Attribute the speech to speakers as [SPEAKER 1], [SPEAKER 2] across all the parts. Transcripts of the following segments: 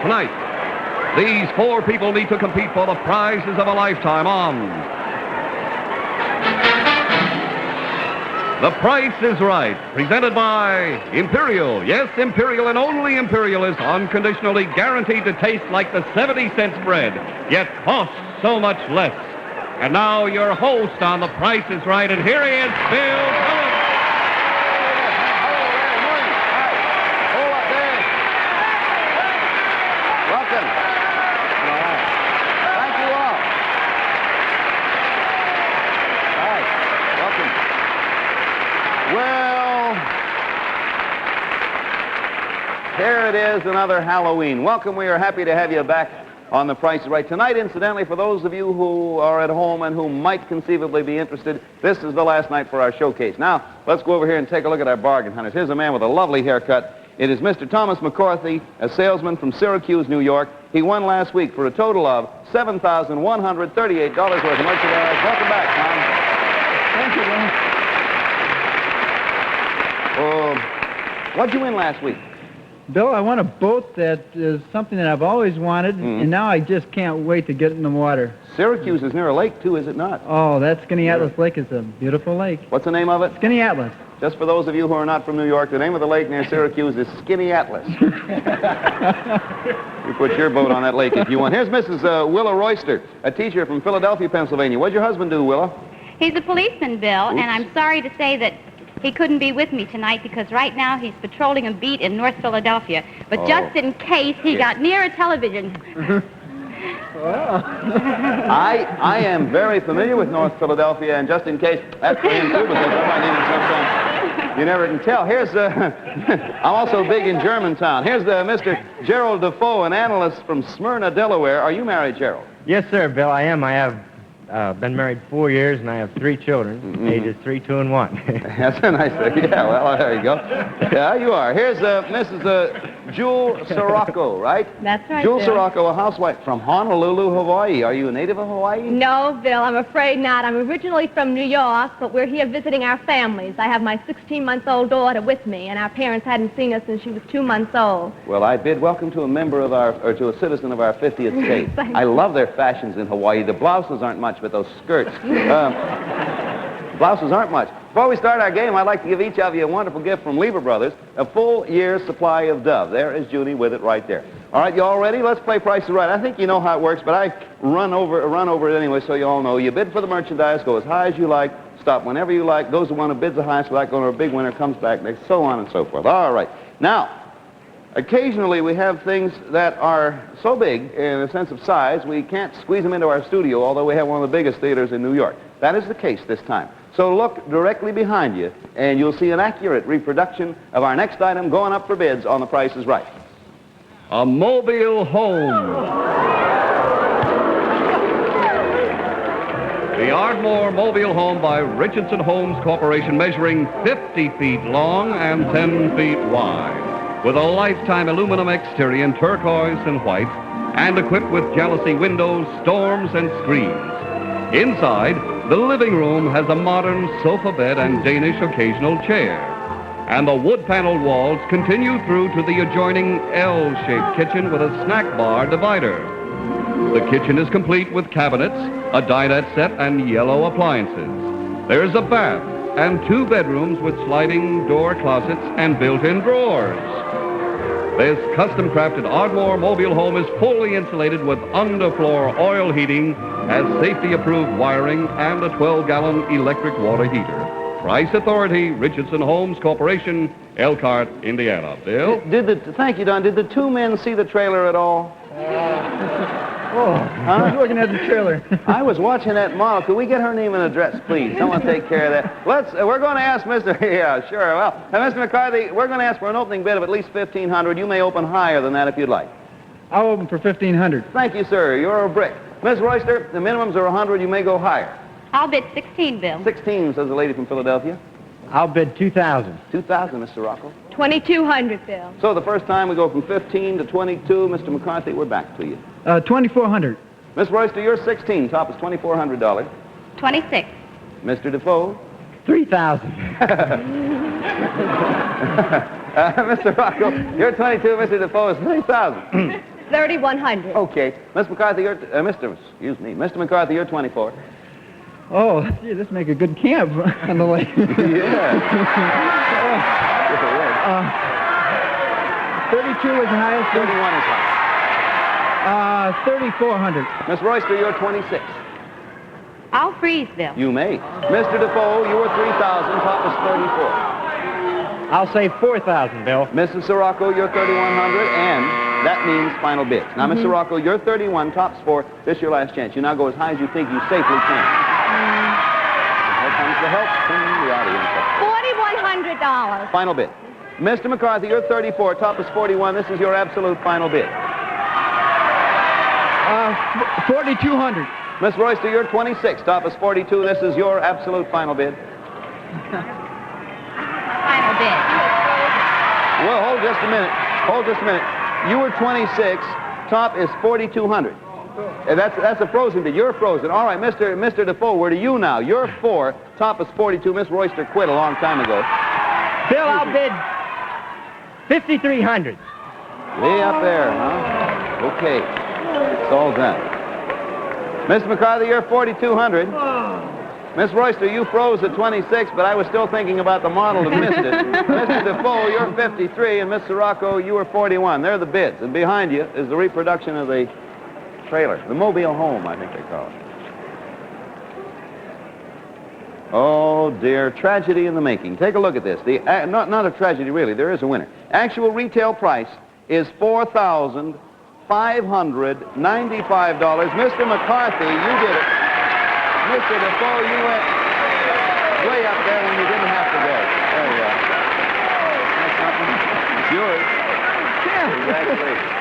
[SPEAKER 1] Tonight, these four people need to compete for the prizes of a lifetime on The Price is Right, presented by Imperial. Yes, Imperial and only Imperial is unconditionally guaranteed to taste like the 70-cent bread, yet costs so much less. And now your host on The Price is Right, and here he is, Bill Cullen.
[SPEAKER 2] Welcome. Thank you all. Hi. Welcome. Well, here it is, another Halloween. Welcome. We are happy to have you back on The Price is Right. Tonight, incidentally, for those of you who are at home and who might conceivably be interested, this is the last night for our showcase. Now, let's go over here and take a look at our bargain hunters. Here's a man with a lovely haircut. It is Mr. Thomas McCarthy, a salesman from Syracuse, New York. He won last week for a total of $7,138 worth of merchandise. Welcome back, Tom.
[SPEAKER 3] Thank you, Bill.
[SPEAKER 2] What'd you win last week?
[SPEAKER 3] Bill, I won a boat that is something that I've always wanted, and now I just can't wait to get in the water.
[SPEAKER 2] Syracuse is near a lake, too, is it not?
[SPEAKER 3] Oh, that Skinny Atlas Lake is a beautiful lake.
[SPEAKER 2] What's the name of it?
[SPEAKER 3] Skinny Atlas.
[SPEAKER 2] Just for those of you who are not from New York, the name of the lake near Syracuse is Skinny Atlas. You put your boat on that lake if you want. Here's Mrs. Willa Royster, a teacher from Philadelphia, Pennsylvania. What'd your husband do, Willa?
[SPEAKER 4] He's a policeman, Bill,
[SPEAKER 2] Oops.
[SPEAKER 4] and I'm sorry to say that he couldn't be with me tonight because right now he's patrolling a beat in North Philadelphia. But just in case he got near a television.
[SPEAKER 2] I am very familiar with North Philadelphia, and just in case, that's for him too, because I might need it sometime. You never can tell. Here's, I'm also big in Germantown. Here's Mr. Gerald Defoe, an analyst from Smyrna, Delaware. Are you married, Gerald?
[SPEAKER 5] Yes, sir, Bill, I am. I have been married 4 years, and I have 3 children, ages 3, 2, and 1.
[SPEAKER 2] That's a nice thing. Yeah, well, there you go. Yeah, you are. Here's Mrs. Jewel Sirocco, right?
[SPEAKER 6] That's right,
[SPEAKER 2] Jewel
[SPEAKER 6] Bill.
[SPEAKER 2] Sirocco, a housewife from Honolulu, Hawaii. Are you a native of Hawaii?
[SPEAKER 6] No, Bill, I'm afraid not. I'm originally from New York, but we're here visiting our families. I have my 16-month-old daughter with me, and our parents hadn't seen us since she was 2 months old.
[SPEAKER 2] Well, I bid welcome to a member of our, or to a citizen of our 50th state. I love their fashions in Hawaii. The blouses aren't much, but those skirts. Blouses aren't much. Before we start our game, I'd like to give each of you a wonderful gift from Lever Brothers, a full year's supply of Dove. There is Judy with it right there. All right, you all ready? Let's play Price is Right. I think you know how it works, but I run over it anyway, so you all know. You bid for the merchandise, go as high as you like, stop whenever you like, goes to one who bids the highest, like going to a big winner, comes back next, so on and so forth. All right. Now, occasionally we have things that are so big in a sense of size we can't squeeze them into our studio, although we have one of the biggest theaters in New York. That is the case this time. So look directly behind you and you'll see an accurate reproduction of our next item going up for bids on The Price is Right.
[SPEAKER 1] A mobile home. The Ardmore Mobile Home by Richardson Homes Corporation, measuring 50 feet long and 10 feet wide, with a lifetime aluminum exterior in turquoise and white, and equipped with jalousie windows, storms, and screens. Inside, the living room has a modern sofa bed and Danish occasional chair. And the wood-paneled walls continue through to the adjoining L-shaped kitchen with a snack bar divider. The kitchen is complete with cabinets, a dinette set, and yellow appliances. There's a bath and 2 bedrooms with sliding door closets and built-in drawers. This custom-crafted Ardmore mobile home is fully insulated with underfloor oil heating, has safety-approved wiring, and a 12-gallon electric water heater. Price Authority, Richardson Homes Corporation, Elkhart, Indiana. Bill?
[SPEAKER 2] Thank you, Don. Did the 2 men see the trailer at all?
[SPEAKER 3] I was looking at the trailer.
[SPEAKER 2] I was watching that model. Could we get her name and address, please? Someone take care of that. We're going to ask Mr. Yeah, sure. Well, Mr. McCarthy, we're going to ask for an opening bid of at least $1,500. You may open higher than that if you'd like.
[SPEAKER 3] I'll open for $1,500.
[SPEAKER 2] Thank you, sir. You're a brick. Miss Royster, the minimums are $100. You may go higher.
[SPEAKER 4] I'll bid 16, Bill.
[SPEAKER 2] 16, says the lady from Philadelphia.
[SPEAKER 5] I'll bid $2,000.
[SPEAKER 2] 2,000, Mr. Rocco.
[SPEAKER 6] 2,200, Bill.
[SPEAKER 2] So the first time we go from 15 to 22. Mr. McCarthy, we're back to you.
[SPEAKER 3] 2,400.
[SPEAKER 2] Miss Royster, you're 16. Top is $2,400.
[SPEAKER 4] 26.
[SPEAKER 2] Mr. Defoe.
[SPEAKER 5] 3,000.
[SPEAKER 2] Mr. Rocco, you're 22. Mr. Defoe is 3,000.
[SPEAKER 6] $3,100.
[SPEAKER 2] Okay. Miss McCarthy, Mr. McCarthy, you're 24.
[SPEAKER 3] Oh, gee, this make a good camp on the lake.
[SPEAKER 2] Yeah.
[SPEAKER 3] 32 is the highest.
[SPEAKER 2] 31 is high.
[SPEAKER 3] 3,400.
[SPEAKER 2] Miss Royster, you're 26.
[SPEAKER 4] I'll freeze, Bill.
[SPEAKER 2] You may. Mr. Defoe, you were 3,000. Top is 34.
[SPEAKER 5] I'll say 4,000, Bill.
[SPEAKER 2] Mrs. Sirocco, you're 3,100, and that means final bids. Now, Miss Sirocco, you're 31, tops 4. This is your last chance. You now go as high as you think you safely can. Here comes the help from the audience.
[SPEAKER 6] $4,100.
[SPEAKER 2] Final bid. Mr. McCarthy, you're 34, top is 41. This is your absolute final bid.
[SPEAKER 3] 4,200.
[SPEAKER 2] Miss Royster, you're 26, top is 42. This is your absolute final bid.
[SPEAKER 4] Final bid.
[SPEAKER 2] Well, hold just a minute. Hold just a minute. You were 26. Top is 4,200. That's a frozen bid. You're frozen. All right, Mr. Defoe, we're to you now. You're 4. Top is 42. Miss Royster quit a long time ago.
[SPEAKER 5] Bill, I'll bid 5,300.
[SPEAKER 2] Way up there, huh? Okay. It's all done. Mr. McCarthy, you're 4,200. Miss Royster, you froze at 26, but I was still thinking about the model and missed it. Mr. Defoe, you're 53, and Miss Sirocco, you were 41. They're the bids. And behind you is the reproduction of the trailer, the mobile home, I think they call it. Oh, dear. Tragedy in the making. Take a look at this. Not a tragedy, really. There is a winner. Actual retail price is $4,595. Mr. McCarthy, you did it. Mr. Defoe, you went way up there when you didn't have to go. There you are. That's something. It's yours. Congratulations.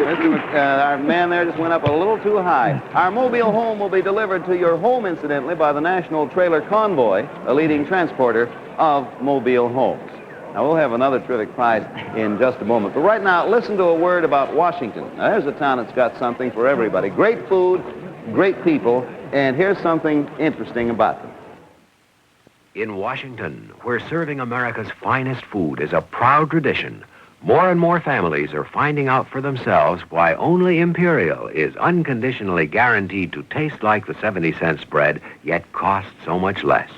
[SPEAKER 2] Our man there just went up a little too high. Our mobile home will be delivered to your home, incidentally, by the National Trailer Convoy, a leading transporter of mobile homes. Now, we'll have another terrific prize in just a moment. But right now, listen to a word about Washington. Now, there's a town that's got something for everybody. Great food, great people, and here's something interesting about them.
[SPEAKER 7] In Washington, where serving America's finest food is a proud tradition, more and more families are finding out for themselves why only Imperial is unconditionally guaranteed to taste like the 70-cent spread, yet cost so much less.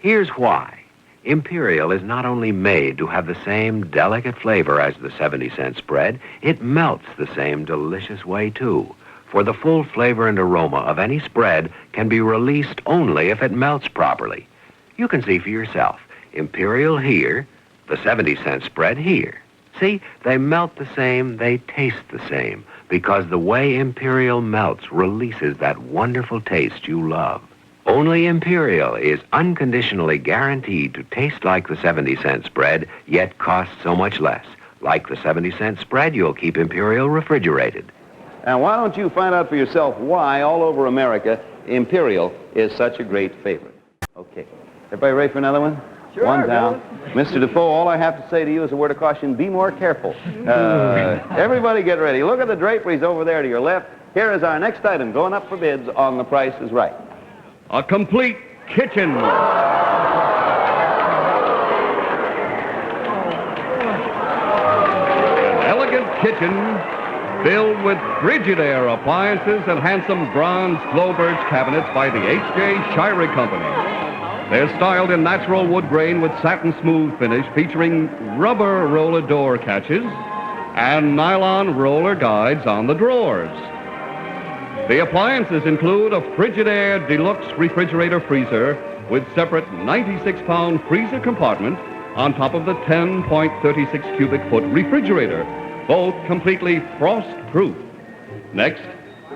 [SPEAKER 7] Here's why. Imperial is not only made to have the same delicate flavor as the 70-cent spread, it melts the same delicious way, too. For the full flavor and aroma of any spread can be released only if it melts properly. You can see for yourself. Imperial here, the 70-cent spread here. See, they melt the same, they taste the same, because the way Imperial melts releases that wonderful taste you love. Only Imperial is unconditionally guaranteed to taste like the 70-cent spread, yet cost so much less. Like the 70-cent spread, you'll keep Imperial refrigerated.
[SPEAKER 2] Now, why don't you find out for yourself why all over America Imperial is such a great favorite? Okay. Everybody ready for another one?
[SPEAKER 3] Sure,
[SPEAKER 2] one down. Mr. Defoe, all I have to say to you is a word of caution. Be more careful. Everybody get ready. Look at the draperies over there to your left. Here is our next item going up for bids on The Price is Right.
[SPEAKER 1] A complete kitchen. An elegant kitchen filled with Frigidaire appliances and handsome bronze Glowbirds cabinets by the H.J. Shirey Company. They're styled in natural wood grain with satin smooth finish, featuring rubber roller door catches and nylon roller guides on the drawers. The appliances include a Frigidaire Deluxe refrigerator freezer with separate 96-pound freezer compartment on top of the 10.36 cubic foot refrigerator, both completely frost-proof. Next,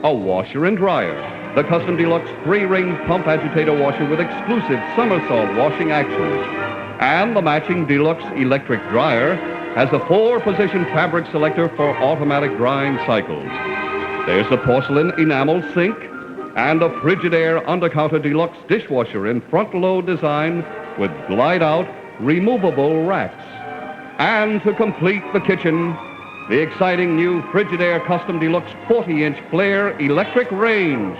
[SPEAKER 1] a washer and dryer. The custom deluxe 3-ring pump agitator washer with exclusive somersault washing action. And the matching deluxe electric dryer has a 4-position fabric selector for automatic drying cycles. There's a porcelain enamel sink and a Frigidaire undercounter deluxe dishwasher in front-load design with glide-out removable racks. And to complete the kitchen, the exciting new Frigidaire Custom Deluxe 40-inch flare electric range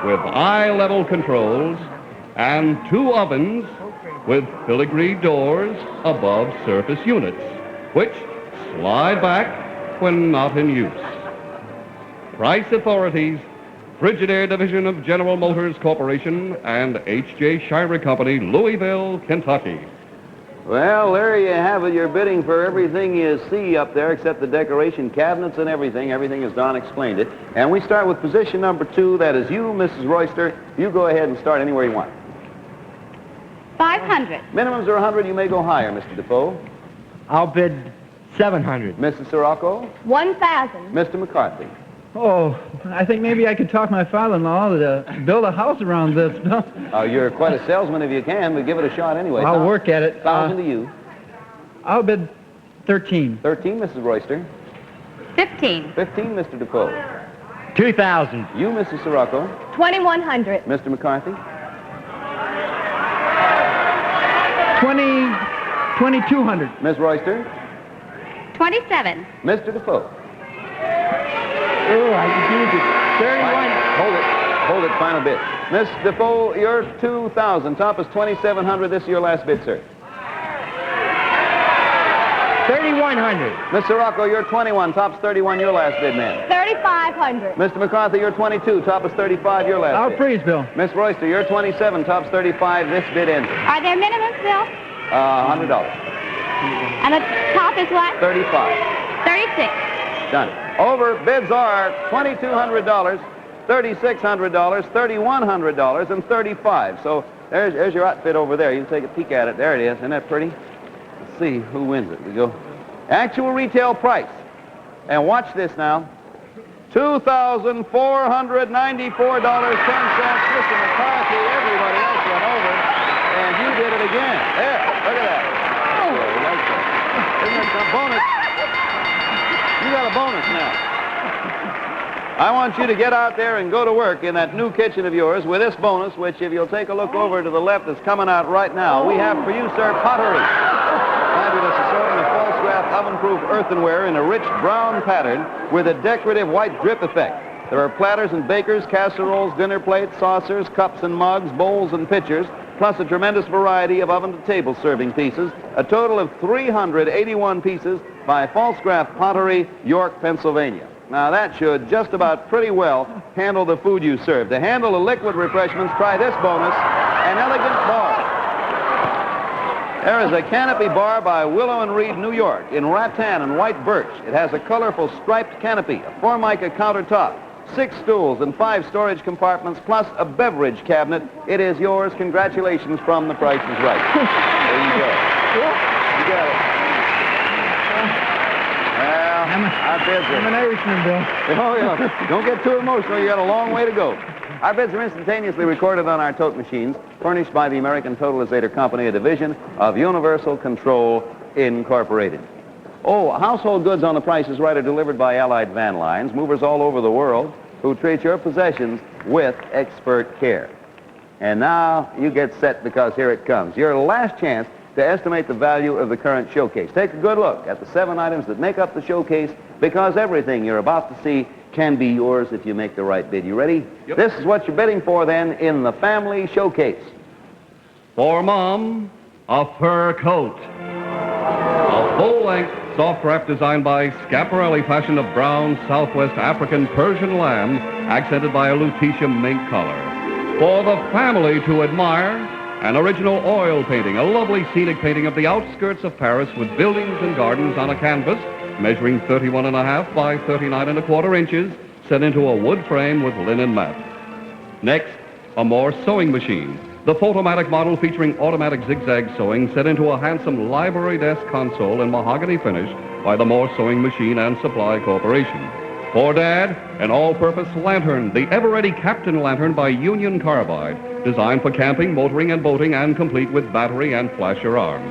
[SPEAKER 1] with eye-level controls and 2 ovens with filigree doors above surface units, which slide back when not in use. Price authorities, Frigidaire Division of General Motors Corporation and H.J. Shire Company, Louisville, Kentucky.
[SPEAKER 2] Well, there you have it. You're bidding for everything you see up there except the decoration cabinets and everything. Everything as Don explained it. And we start with position number 2. That is you, Mrs. Royster. You go ahead and start anywhere you want.
[SPEAKER 4] 500.
[SPEAKER 2] Minimums are 100. You may go higher, Mr. Defoe.
[SPEAKER 5] I'll bid 700.
[SPEAKER 2] Mrs. Sirocco.
[SPEAKER 6] 1,000.
[SPEAKER 2] Mr. McCarthy.
[SPEAKER 3] Oh, I think maybe I could talk my father-in-law to build a house around this.
[SPEAKER 2] You're quite a salesman if you can, but give it a shot anyway.
[SPEAKER 3] I'll work at it.
[SPEAKER 2] 1,000 to you.
[SPEAKER 3] I'll bid 13.
[SPEAKER 2] 13, Mrs. Royster.
[SPEAKER 4] 15.
[SPEAKER 2] 15, Mr. Defoe.
[SPEAKER 5] 2,000.
[SPEAKER 2] You, Mrs. Sirocco.
[SPEAKER 6] 2,100.
[SPEAKER 2] Mr. McCarthy.
[SPEAKER 3] 2,200.
[SPEAKER 2] Ms. Royster.
[SPEAKER 4] 27.
[SPEAKER 2] Mr. Defoe.
[SPEAKER 5] Oh, I can use it. 31.
[SPEAKER 2] Hold it, final bid. Miss Defoe, you're 2,000. Top is 2,700. This is your last bid, sir.
[SPEAKER 5] 3,100.
[SPEAKER 2] Miss Sirocco, you're 21. Top's 31. Your last bid, ma'am.
[SPEAKER 6] 3,500.
[SPEAKER 2] Mr. McCarthy, you're 22. Top is 35. Your last
[SPEAKER 3] I'll
[SPEAKER 2] bid.
[SPEAKER 3] freeze, Bill.
[SPEAKER 2] Miss Royster, you're 27. Top's 35. This bid ends.
[SPEAKER 4] Are there minimums, Bill?
[SPEAKER 2] $100.
[SPEAKER 4] And the top is what?
[SPEAKER 2] 35.
[SPEAKER 4] 36.
[SPEAKER 2] Done. Over. Bids are $2,200, $3,600, $3,100, and $35. So there's your outfit over there. You can take a peek at it. There it is. Isn't that pretty? Let's see who wins it. We go. Actual retail price. And watch this now. $2,494.10. Mr. McCarthy, everybody else went over, and you did it again. There, look at that. Oh, we like that. Isn't that some bonus? You got a bonus now. I want you to get out there and go to work in that new kitchen of yours with this bonus, which if you'll take a look over to the left is coming out right now. We have for you, sir, pottery. Fabulous assortment of false wrap oven-proof earthenware in a rich brown pattern with a decorative white drip effect. There are platters and bakers, casseroles, dinner plates, saucers, cups and mugs, bowls and pitchers, plus a tremendous variety of oven-to-table serving pieces, a total of 381 pieces by Falstaff Pottery, York, Pennsylvania. Now, that should just about pretty well handle the food you serve. To handle the liquid refreshments, try this bonus, an elegant bar. There is a canopy bar by Willow and Reed, New York, in rattan and white birch. It has a colorful striped canopy, a Formica countertop, 6 stools and 5 storage compartments, plus a beverage cabinet. It is yours. Congratulations from The Price is Right. There you go. You got it. Well, our bids are...
[SPEAKER 3] I'm an Irishman, Bill.
[SPEAKER 2] Oh, yeah. Don't get too emotional. You got a long way to go. Our bids are instantaneously recorded on our tote machines, furnished by the American Totalizator Company, a division of Universal Control Incorporated. Oh, household goods on The Price is Right are delivered by Allied Van Lines, movers all over the world who treat your possessions with expert care. And now you get set because here it comes. Your last chance to estimate the value of the current showcase. Take a good look at the 7 items that make up the showcase, because everything you're about to see can be yours if you make the right bid. You ready?
[SPEAKER 1] Yep.
[SPEAKER 2] This is what you're bidding for then in the family showcase.
[SPEAKER 1] For Mom, a fur coat. A full-length soft wrap designed by Schiaparelli, fashion of brown Southwest African Persian lamb, accented by a Lutetia mink collar. For the family to admire, an original oil painting, a lovely scenic painting of the outskirts of Paris with buildings and gardens on a canvas measuring 31.5 by 39.25 inches, set into a wood frame with linen mat. Next, a Moore sewing machine. The Photomatic model featuring automatic zigzag sewing set into a handsome library desk console in mahogany finish by the Moore Sewing Machine and Supply Corporation. For Dad, an all-purpose lantern, the ever-ready Captain Lantern by Union Carbide, designed for camping, motoring, and boating, and complete with battery and flasher arm.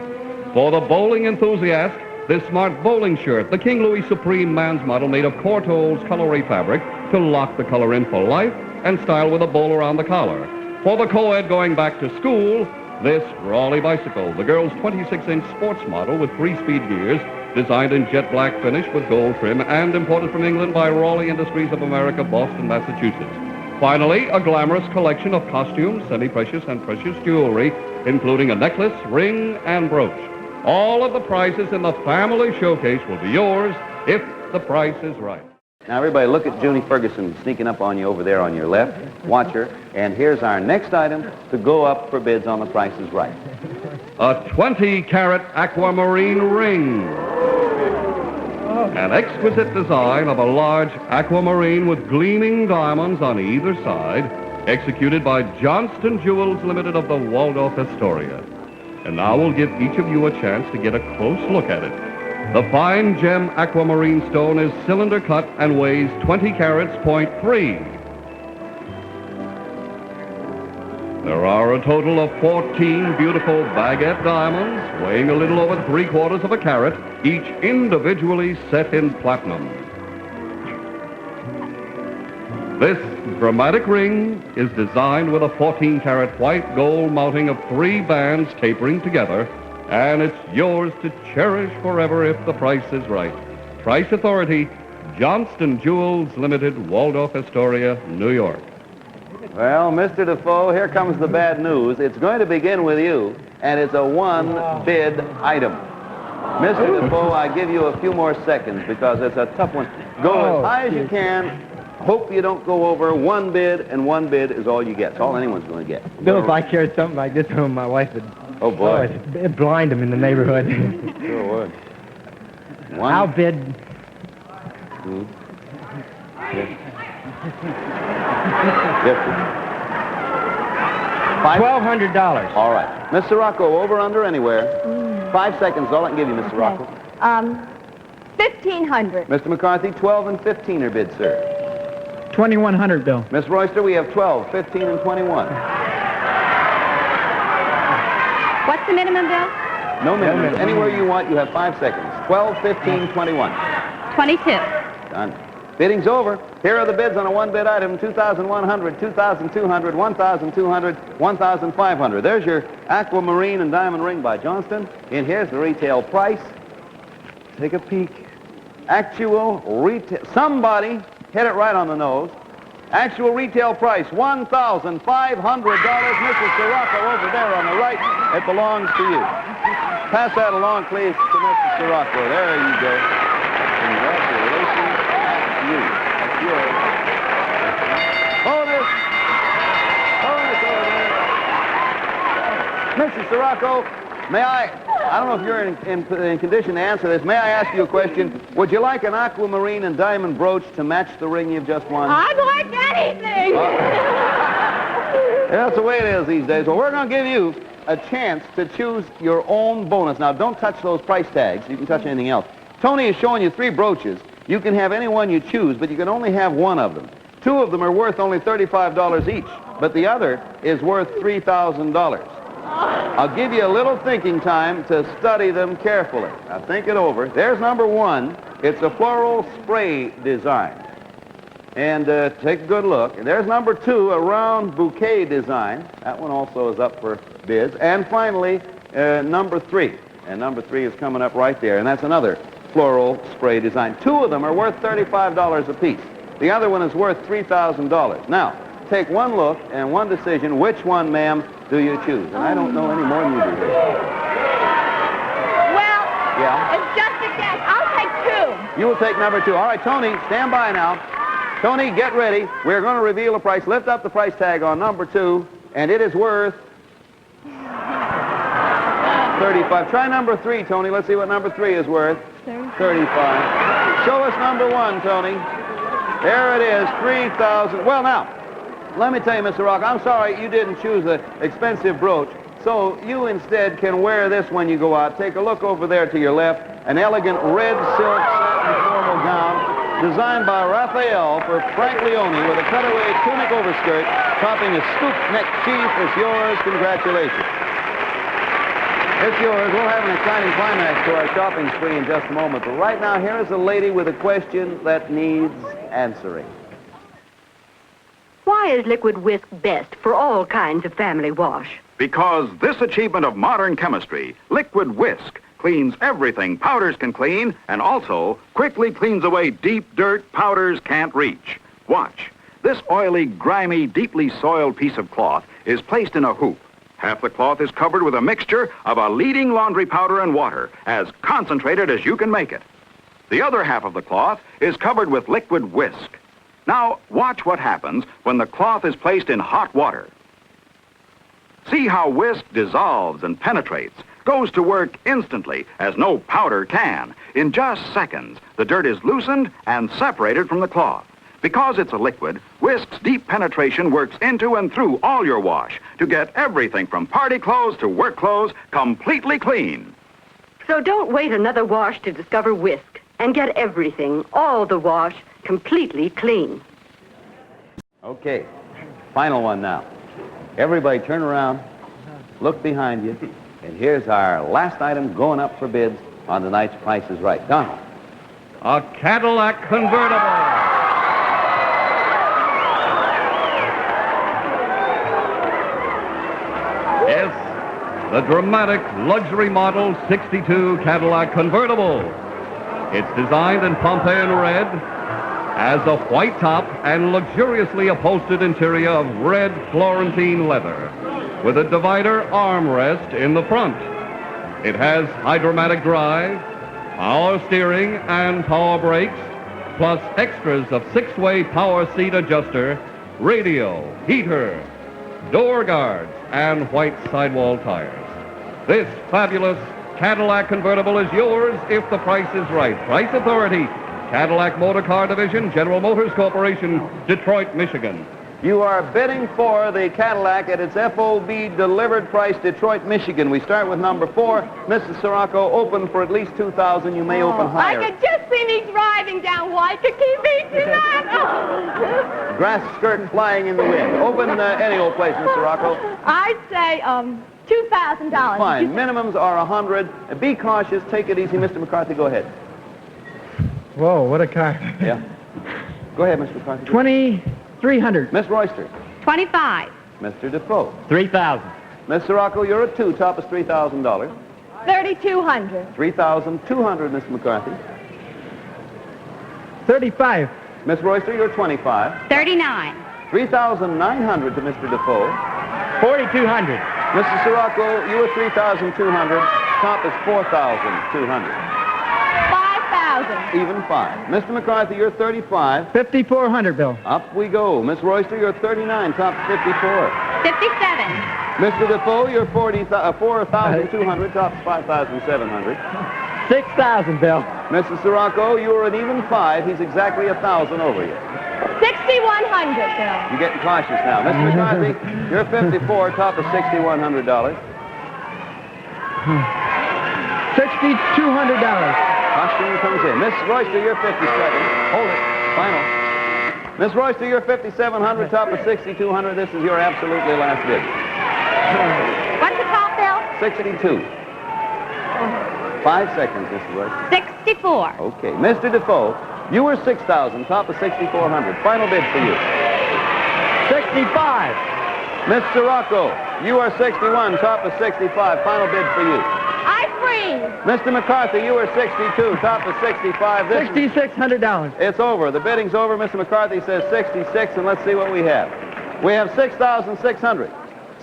[SPEAKER 1] For the bowling enthusiast, this smart bowling shirt, the King Louis Supreme man's model made of Cortol's colorway fabric to lock the color in for life and style with a bowler on the collar. For the co-ed going back to school, this Raleigh bicycle, the girl's 26-inch sports model with 3-speed gears, designed in jet black finish with gold trim and imported from England by Raleigh Industries of America, Boston, Massachusetts. Finally, a glamorous collection of costumes, semi-precious and precious jewelry, including a necklace, ring, and brooch. All of the prizes in the family showcase will be yours if The Price is Right.
[SPEAKER 2] Now, everybody, look at Junie Ferguson sneaking up on you over there on your left. Watch her. And here's our next item to go up for bids on The Price is Right.
[SPEAKER 1] A 20-carat aquamarine ring. An exquisite design of a large aquamarine with gleaming diamonds on either side, executed by Johnston Jewels Limited of the Waldorf Astoria. And now we'll give each of you a chance to get a close look at it. The fine gem aquamarine stone is cylinder cut and weighs 20 carats, .3. There are a total of 14 beautiful baguette diamonds, weighing a little over 3/4 of a carat, each individually set in platinum. This dramatic ring is designed with a 14-carat white gold mounting of 3 bands tapering together, and it's yours to cherish forever if the price is right. Price Authority, Johnston Jewels Limited, Waldorf Astoria, New York.
[SPEAKER 2] Well, Mr. Defoe, here comes the bad news. It's going to begin with you, and it's a one-bid item. Mr. Defoe, I give you a few more seconds because it's a tough one. Go as high as you can. Hope you don't go over one bid, and one bid is all you get. It's all anyone's going to get.
[SPEAKER 5] Bill, if I carried something like this home, my wife would...
[SPEAKER 2] Oh, boy.
[SPEAKER 5] It'd blind them in the neighborhood.
[SPEAKER 2] Sure would. One.
[SPEAKER 5] I'll bid...
[SPEAKER 2] 2.
[SPEAKER 5] $1,200.
[SPEAKER 2] All right. Mr. Rocco, over, under, anywhere. 5 seconds is all I can give you, Mr. Rocco.
[SPEAKER 6] 1,500.
[SPEAKER 2] Mr. McCarthy, 12 and 15 are bid, sir.
[SPEAKER 3] 2,100, Bill.
[SPEAKER 2] Miss Royster, we have 12, 15, and 21.
[SPEAKER 4] What's the minimum, Bill?
[SPEAKER 2] No minimum. Anywhere you want, you have 5 seconds. 12, 15, 21.
[SPEAKER 4] 22.
[SPEAKER 2] Done. Bidding's over. Here are the bids on a one-bid item: 2,100, 2,200, 1,200, 1,500. There's your aquamarine and diamond ring by Johnston. And here's the retail price. Take a peek. Actual retail. Somebody hit it right on the nose. Actual retail price, $1,500. Mrs. Sirocco over there on the right. It belongs to you. Pass that along, please, to Mrs. Sirocco. There you go. Congratulations to you. That's yours. Bonus! Bonus over there. Mrs. Sirocco, may I don't know if you're in condition to answer this. May I ask you a question? Would you like an aquamarine and diamond brooch to match the ring you've just won?
[SPEAKER 6] I'd like anything.
[SPEAKER 2] That's the way it is these days. Well, we're going to give you a chance to choose your own bonus. Now, don't touch those price tags. You can touch anything else. Tony is showing you 3 brooches. You can have any one you choose, but you can only have one of them. 2 of them are worth only $35 each, but the other is worth $3,000. I'll give you a little thinking time to study them carefully. Now, think it over. There's number 1. It's a floral spray design. And take a good look. And there's number 2, a round bouquet design. That one also is up for bids. And finally, number 3. And number 3 is coming up right there. And that's another floral spray design. 2 of them are worth $35 apiece. The other one is worth $3,000. Now, take one look and one decision. Which one, ma'am, do you choose? And I don't know any more than you do.
[SPEAKER 6] Well,
[SPEAKER 2] Yeah?
[SPEAKER 6] it's just a guess. I'll take 2.
[SPEAKER 2] You will take number 2. All right, Tony, stand by now. Tony, get ready. We're going to reveal the price. Lift up the price tag on number 2, and it is worth $35. Try number 3, Tony. Let's see what number 3 is worth. $35. Show us number 1, Tony. There it is, $3,000. Well, now, let me tell you, Mr. Rock, I'm sorry you didn't choose the expensive brooch. So you instead can wear this when you go out. Take a look over there to your left. An elegant red silk satin formal gown designed by Raphael for Frank Leone with a cutaway tunic overskirt topping a scoop neck chief. It's yours. Congratulations. It's yours. We'll have an exciting climax to our shopping spree in just a moment. But right now, here is a lady with a question that needs answering.
[SPEAKER 8] Why is liquid whisk best for all kinds of family wash?
[SPEAKER 9] Because this achievement of modern chemistry, liquid whisk, cleans everything powders can clean and also quickly cleans away deep dirt powders can't reach. Watch. This oily, grimy, deeply soiled piece of cloth is placed in a hoop. Half the cloth is covered with a mixture of a leading laundry powder and water, as concentrated as you can make it. The other half of the cloth is covered with liquid whisk. Now, watch what happens when the cloth is placed in hot water. See how whisk dissolves and penetrates, goes to work instantly, as no powder can. In just seconds, the dirt is loosened and separated from the cloth. Because it's a liquid, whisk's deep penetration works into and through all your wash to get everything from party clothes to work clothes completely clean.
[SPEAKER 8] So don't wait another wash to discover whisk and get everything, all the wash, completely clean.
[SPEAKER 2] Okay, final one now. Everybody turn around, look behind you, and here's our last item going up for bids on tonight's Price is Right. Donald.
[SPEAKER 1] A Cadillac convertible. Yes, the dramatic luxury model 62 Cadillac convertible. It's designed in Pompeian red, has a white top and luxuriously upholstered interior of red Florentine leather with a divider armrest in the front. It has hydromatic drive, power steering and power brakes, plus extras of 6-way power seat adjuster, radio, heater, door guards, and white sidewall tires. This fabulous Cadillac convertible is yours if the price is right. Price Authority, Cadillac Motor Car Division, General Motors Corporation, Detroit, Michigan.
[SPEAKER 2] You are bidding for the Cadillac at its FOB delivered price, Detroit, Michigan. We start with number 4. Mrs. Sirocco, open for at least $2,000. You may open higher.
[SPEAKER 6] I could just see me driving down Waikiki Beach tonight.
[SPEAKER 2] Grass skirt flying in the wind. Open any old place, Mr. Rocco.
[SPEAKER 6] I'd say $2,000.
[SPEAKER 2] Fine. Minimums are 100. Be cautious. Take it easy. Mr. McCarthy, go ahead.
[SPEAKER 3] Whoa, what a car.
[SPEAKER 2] Yeah. Go ahead, Mr. McCarthy.
[SPEAKER 3] 2,300.
[SPEAKER 2] Miss Royster.
[SPEAKER 4] 25.
[SPEAKER 2] Mr. Defoe.
[SPEAKER 5] 3,000.
[SPEAKER 2] Miss Sirocco, you're at 2. Top is $3,000.
[SPEAKER 6] 3,200.
[SPEAKER 2] 3,200, Mr. McCarthy.
[SPEAKER 3] 35.
[SPEAKER 2] Miss Royster, you're 25.
[SPEAKER 4] 39.
[SPEAKER 2] 3,900 to Mr. Defoe.
[SPEAKER 5] 4,200.
[SPEAKER 2] Mrs. Sirocco, you were 3,200. Top is 4,200.
[SPEAKER 6] 5,000.
[SPEAKER 2] Even 5. Mr. McCarthy, you're 35.
[SPEAKER 3] 5,400, Bill.
[SPEAKER 2] Up we go. Miss Royster, you're 39. Top 54.
[SPEAKER 4] 57.
[SPEAKER 2] Mr. Defoe, you're 4,200. Top 5,700.
[SPEAKER 3] 6,000, Bill.
[SPEAKER 2] Mrs. Sirocco, you were at even 5. He's exactly 1,000 over you.
[SPEAKER 6] 6,100, Bill.
[SPEAKER 2] You're getting cautious now. Mr. McCarthy, you're 54. Top is $6,100.
[SPEAKER 3] $6,200.
[SPEAKER 2] Costume comes in. Miss Royster, you're 57. Hold it. Final. Miss Royster, you're 5,700. Top of 6,200. This is your absolutely last bid.
[SPEAKER 4] What's the top, Bill?
[SPEAKER 2] 62. 5 seconds, Mrs. Royster.
[SPEAKER 4] 64.
[SPEAKER 2] Okay. Mr. Defoe, you were 6,000. Top of 6,400. Final bid for you.
[SPEAKER 5] 65.
[SPEAKER 2] Miss Sirocco, you are 61. Top of 65. Final bid for you.
[SPEAKER 6] I freeze.
[SPEAKER 2] Mr. McCarthy, you were 62. Top of 65. This is-
[SPEAKER 3] $6,600.
[SPEAKER 2] It's over. The bidding's over. Mr. McCarthy says 66, and let's see what we have. We have 6,600,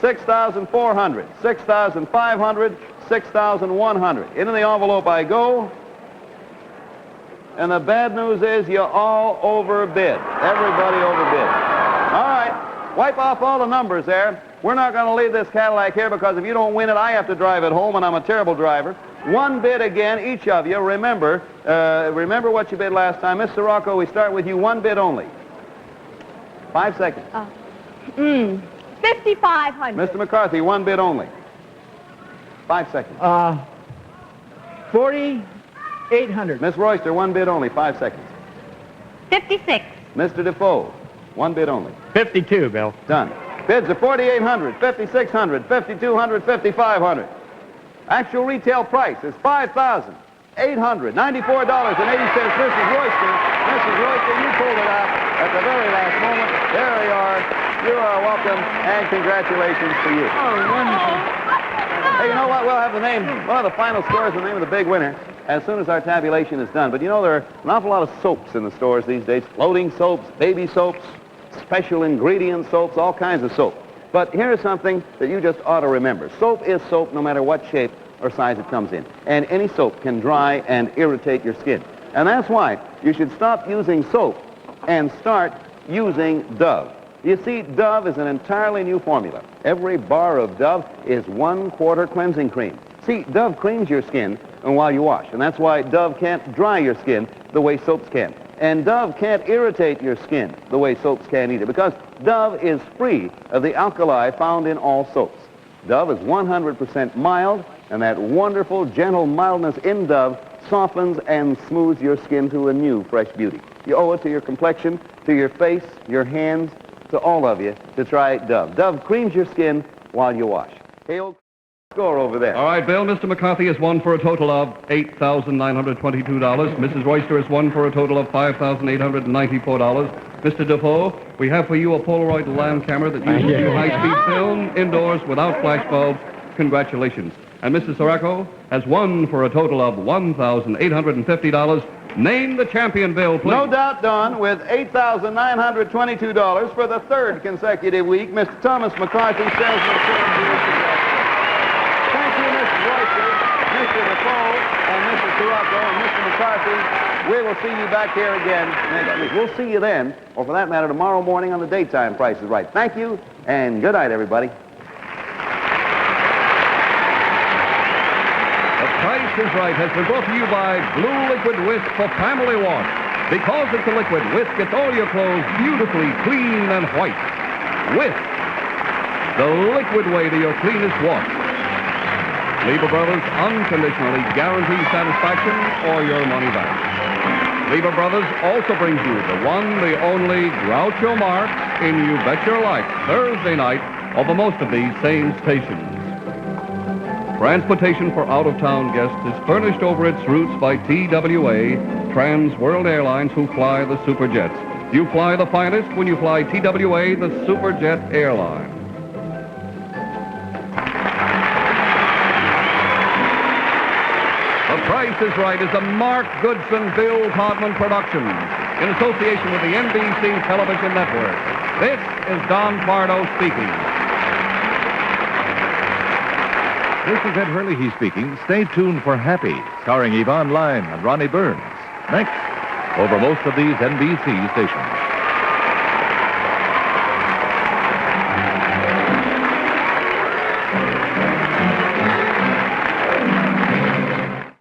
[SPEAKER 2] 6,400, 6,500, 6,100. Into the envelope I go. And the bad news is you all overbid. Everybody overbid. All right. Wipe off all the numbers there. We're not going to leave this Cadillac here because if you don't win it, I have to drive it home, and I'm a terrible driver. One bid again, each of you. Remember what you bid last time. Miss Sirocco, we start with you. One bid only. 5 seconds.
[SPEAKER 6] 5,500.
[SPEAKER 2] Mr. McCarthy, one bid only. 5 seconds.
[SPEAKER 3] 4,800.
[SPEAKER 2] Miss Royster, one bid only. 5 seconds.
[SPEAKER 4] 56.
[SPEAKER 2] Mr. Defoe, one bid only.
[SPEAKER 5] 52, Bill.
[SPEAKER 2] Done. Bids are 4,800, 5,600, 5,200, 5,500. Actual retail price is $5,894.80. Mrs. Royster, you pulled it out at the very last moment. There you are. You are welcome, and congratulations to you.
[SPEAKER 6] Oh, wonderful.
[SPEAKER 2] Hey, you know what? We'll have the name, one of the final scores, the name of the big winner, as soon as our tabulation is done. But you know, there are an awful lot of soaps in the stores these days. Floating soaps, baby soaps, special ingredient soaps, all kinds of soap. But here's something that you just ought to remember. Soap is soap no matter what shape or size it comes in. And any soap can dry and irritate your skin. And that's why you should stop using soap and start using Dove. You see, Dove is an entirely new formula. Every bar of Dove is 1/4 cleansing cream. See, Dove creams your skin while you wash, and that's why Dove can't dry your skin the way soaps can. And Dove can't irritate your skin the way soaps can either, because Dove is free of the alkali found in all soaps. Dove is 100% mild, and that wonderful, gentle mildness in Dove softens and smooths your skin to a new, fresh beauty. You owe it to your complexion, to your face, your hands, to all of you to try Dove. Dove creams your skin while you wash. Hey, old score over there.
[SPEAKER 1] All right, Bill, Mr. McCarthy has won for a total of $8,922. Mrs. Royster has won for a total of $5,894. Mr. Defoe, we have for you a Polaroid land camera that uses you high-speed film indoors without flash bulbs. Congratulations. And Mrs. Sirocco has won for a total of $1,850. Name the champion, Bill, please.
[SPEAKER 2] No doubt, Don, with $8,922 for the third consecutive week, Mr. Thomas McCarthy, salesman. Thank you, Mr. Royster, Mr. Defoe, and Mr. Sirocco, and Mr. McCarthy. We will see you back here again next week. We'll see you then, or for that matter, tomorrow morning on the Daytime Price is Right. Thank you, and good night, everybody.
[SPEAKER 1] The Price is Right has been brought to you by Blue Liquid Whisk for Family Wash. Because it's a liquid, Whisk gets all your clothes beautifully clean and white. Whisk, the liquid way to your cleanest wash. Lever Brothers unconditionally guarantee satisfaction or your money back. Lever Brothers also brings you the one, the only Groucho Marx in You Bet Your Life, Thursday night over most of these same stations. Transportation for out-of-town guests is furnished over its routes by TWA, Trans World Airlines, who fly the Superjets. You fly the finest when you fly TWA, the Superjet airline. The Price is Right is a Mark Goodson, Bill Todman production in association with the NBC Television Network. This is Don Pardo speaking.
[SPEAKER 10] This is Ed Hurley speaking. Stay tuned for Happy, starring Yvonne Lyne and Ronnie Burns. Next, over most of these NBC stations.